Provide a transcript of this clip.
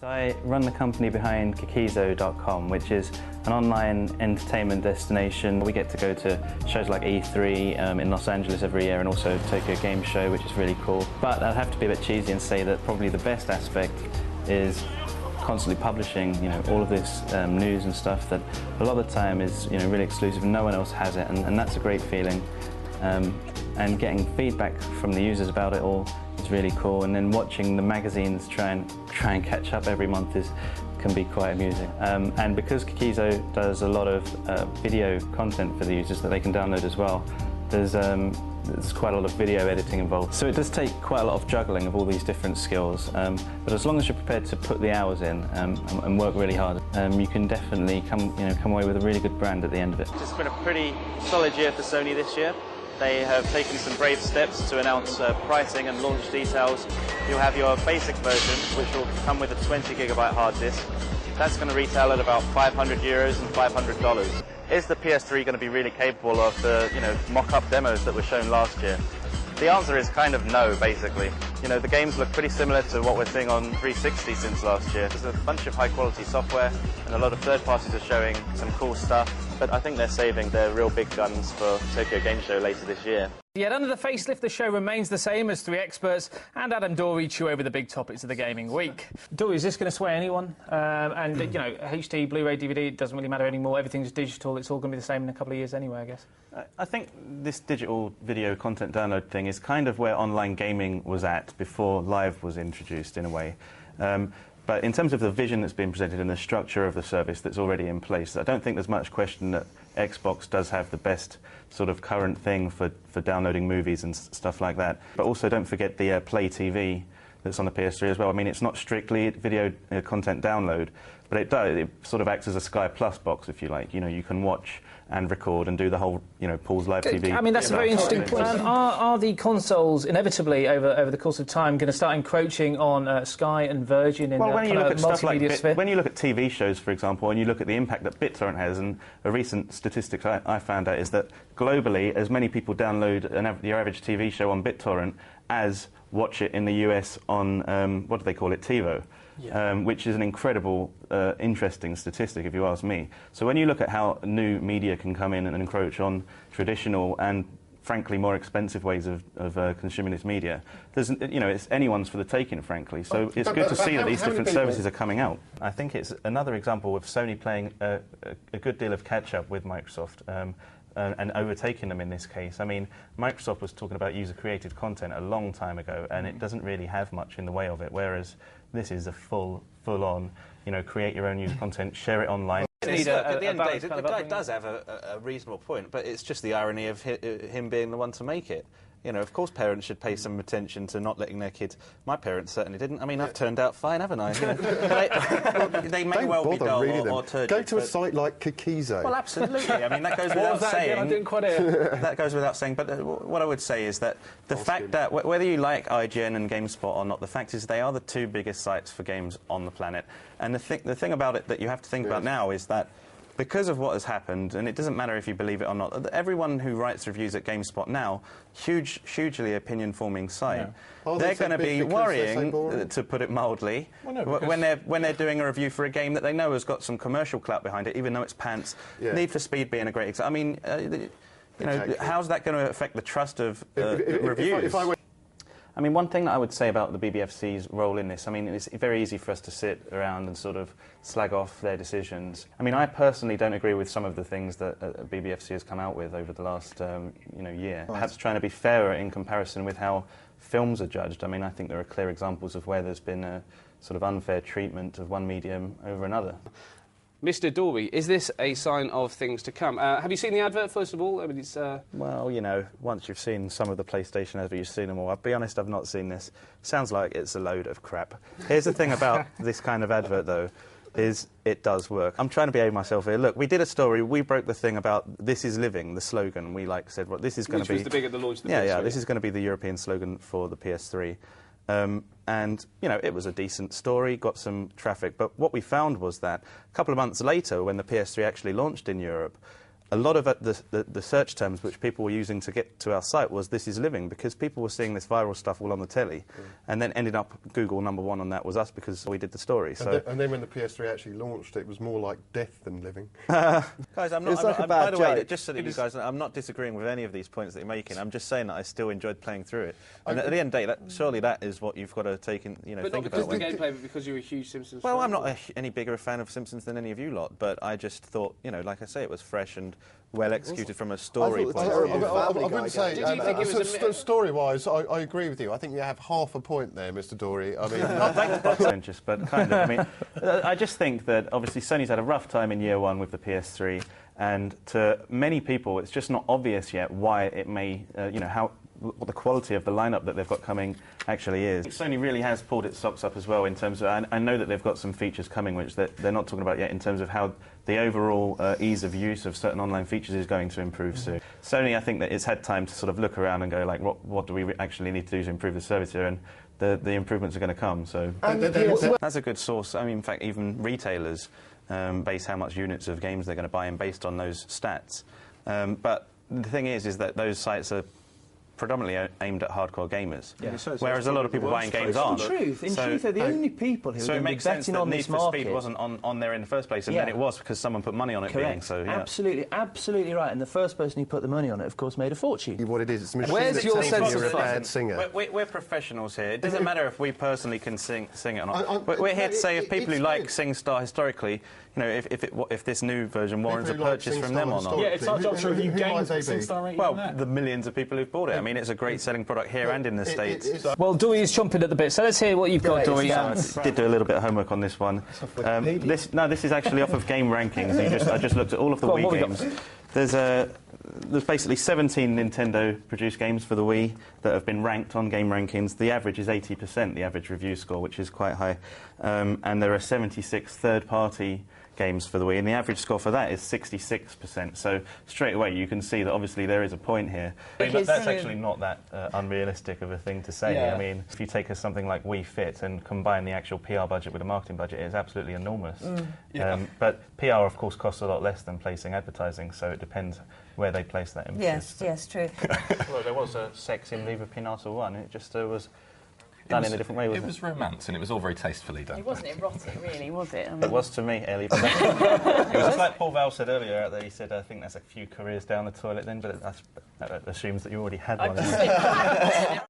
I run the company behind Kikizo.com, which is an online entertainment destination. We get to go to shows like E3 in Los Angeles every year, and also Tokyo Game Show, which is really cool. But I'd have to be a bit cheesy and say that probably the best aspect is constantly publishing, all of this news and stuff that a lot of the time is, really exclusive and no one else has it, and that's a great feeling. And getting feedback from the users about it all is really cool, and then watching the magazines try and catch up every month can be quite amusing. And because Kikizo does a lot of video content for the users that they can download as well, there's quite a lot of video editing involved. So it does take quite a lot of juggling of all these different skills, but as long as you're prepared to put the hours in and work really hard, you can definitely come away with a really good brand at the end of it. It's been a pretty solid year for Sony this year. They have taken some brave steps to announce pricing and launch details. You'll have your basic version, which will come with a 20GB hard disk. That's going to retail at about €500 and $500. Is the PS3 going to be really capable of the mock-up demos that were shown last year? The answer is kind of no, basically. The games look pretty similar to what we're seeing on 360 since last year. There's a bunch of high-quality software, and a lot of third parties are showing some cool stuff, but I think they're saving their real big guns for Tokyo Game Show later this year. Yet under the facelift, the show remains the same as three experts and Adam Doree chew over the big topics of the gaming week. Doree, is this going to sway anyone? HD, Blu-ray, DVD, it doesn't really matter anymore. Everything's digital. It's all going to be the same in a couple of years anyway, I guess. I think this digital video content download thing is kind of where online gaming was at before Live was introduced, in a way. But in terms of the vision that's been presented and the structure of the service that's already in place, I don't think there's much question that Xbox does have the best sort of current thing for downloading movies and stuff like that. But also don't forget the Play TV that's on the PS3 as well. I mean, it's not strictly video content download, but it sort of acts as a Sky Plus box, if you like. You can watch and record and do the whole, Paul's Live TV. I mean, that's a very interesting point. Are the consoles inevitably, over the course of time, going to start encroaching on Sky and Virgin in the multimedia sphere? When you look at TV shows, for example, and you look at the impact that BitTorrent has, and a recent statistic I found out is that globally, as many people download your average TV show on BitTorrent as watch it in the US on, what do they call it, TiVo. Yeah. Which is an incredible, interesting statistic, if you ask me. So when you look at how new media can come in and encroach on traditional and, frankly, more expensive ways of consuming this media, it's anyone's for the taking, frankly. So it's good to see that these different services are coming out. I think it's another example of Sony playing a good deal of catch-up with Microsoft. And overtaking them in this case. I mean, Microsoft was talking about user-created content a long time ago, and it doesn't really have much in the way of it, whereas this is a full-on, create your own user content, share it online. At the end of the day, the guy does have a reasonable point, but it's just the irony of him being the one to make it. Of course parents should pay some attention to not letting their kids... My parents certainly didn't. I mean, I've turned out fine, haven't I? They may well be dull or turgid. Go to a site like Kikizo. Well, absolutely. I mean, that goes without saying. I didn't quite hear. That goes without saying. But what I would say is that the fact that whether you like IGN and GameSpot or not, the fact is they are the two biggest sites for games on the planet. And the thing about it that you have to think about now is that because of what has happened, and it doesn't matter if you believe it or not, everyone who writes reviews at GameSpot now, hugely opinion-forming site, they're going to be worrying, to put it mildly, when they're doing a review for a game that they know has got some commercial clout behind it, even though it's pants. Yeah. Need for Speed being a great example. I mean, exactly. How's that going to affect the trust of reviews? I mean, one thing that I would say about the BBFC's role in this, I mean, it's very easy for us to sit around and sort of slag off their decisions. I mean, I personally don't agree with some of the things that BBFC has come out with over the last, year. Perhaps trying to be fairer in comparison with how films are judged. I mean, I think there are clear examples of where there's been a sort of unfair treatment of one medium over another. Mr. Doree, is this a sign of things to come? Have you seen the advert, first of all? I mean, it's, Well, once you've seen some of the PlayStation adverts, you've seen them all. I'll be honest, I've not seen this. Sounds like it's a load of crap. Here's the thing about this kind of advert, though, is it does work. I'm trying to behave myself here. Look, we did a story, we broke the thing about "This is living," the slogan. We said, well, this is going to be... Which was the big at the launch of the PS3. Yeah, this is going to be the European slogan for the PS3. And, it was a decent story, got some traffic. But what we found was that a couple of months later, when the PS3 actually launched in Europe, a lot of the search terms which people were using to get to our site was "this is living," because people were seeing this viral stuff all on the telly, and then ended up Google #1 on that was us because we did the story. So and then when the PS3 actually launched, it was more like death than living. Guys, I'm not. It's like a by bad the way, joke. just so that you guys, I'm not disagreeing with any of these points that you're making. I'm just saying that I still enjoyed playing through it. And at the end of the day, surely that is what you've got to take in. You know, But think not because about. of the gameplay, but because you're a huge Simpsons Well, fan. I'm not any bigger a fan of Simpsons than any of you lot, but I just thought, you know, like I say, it was fresh and well executed from a story point of view. I wouldn't say, Did you think it was a story-wise, I agree with you. I think you have half a point there, Mr. Doree. I mean, Pretentious, but kind of. I mean, I just think that obviously Sony's had a rough time in year one with the PS3, and to many people, it's just not obvious yet why it may, you know, what the quality of the lineup that they've got coming actually is. Sony really has pulled its socks up as well in terms of, I know that they've got some features coming which they're not talking about yet in terms of how the overall ease of use of certain online features is going to improve soon. Sony, I think that it's had time to sort of look around and go like, what do we actually need to do to improve the service here, and the improvements are going to come. So that's a good source. I mean, in fact, even retailers base how much units of games they're going to buy in based on those stats. But the thing is that those sites are predominantly aimed at hardcore gamers, whereas a lot of people buying games aren't. In truth, they're the only people who are going to be betting on this market. Need for Speed wasn't on there in the first place, and then it was because someone put money on it. Correct. So, yeah. Absolutely right. And the first person who put the money on it, of course, made a fortune. what it is, it's a machine Where's that your tells you sense you're of a bad fun? singer. We're professionals here. It doesn't matter if we personally can sing it or not. We're here to say if people who like SingStar historically, you know, if this new version warrants a purchase from them or not. Yeah, it's our job to review games might with they be? SingStar rating. Well, the millions of people who've bought it. I mean, it's a great selling product here and in the States. Well, Doree is chomping at the bit, so let's hear what you've got, Doree. I did do a little bit of homework on this one. This is actually off of Game Rankings. I just looked at all of the Go on, what Wii we games. There's basically 17 Nintendo-produced games for the Wii that have been ranked on Game Rankings. The average is 80%, the average review score, which is quite high. And there are 76 third-party games for the Wii, and the average score for that is 66%. So straight away you can see that obviously there is a point here. But that's actually not that unrealistic of a thing to say. Yeah. I mean, if you take something like Wii Fit and combine the actual PR budget with the marketing budget, it's absolutely enormous. But PR, of course, costs a lot less than placing advertising, so it depends where they place that emphasis. Yes, true. Well, there was a sex in Viva Pinata 1, it just was done in a different way, wasn't it? It was romance, and it was all very tastefully done. It wasn't erotic, really, was it? I mean, It was to me, Ellie. But it was just like Paul Val said earlier out there. He said, I think that's a few careers down the toilet then, but that assumes that you already had one.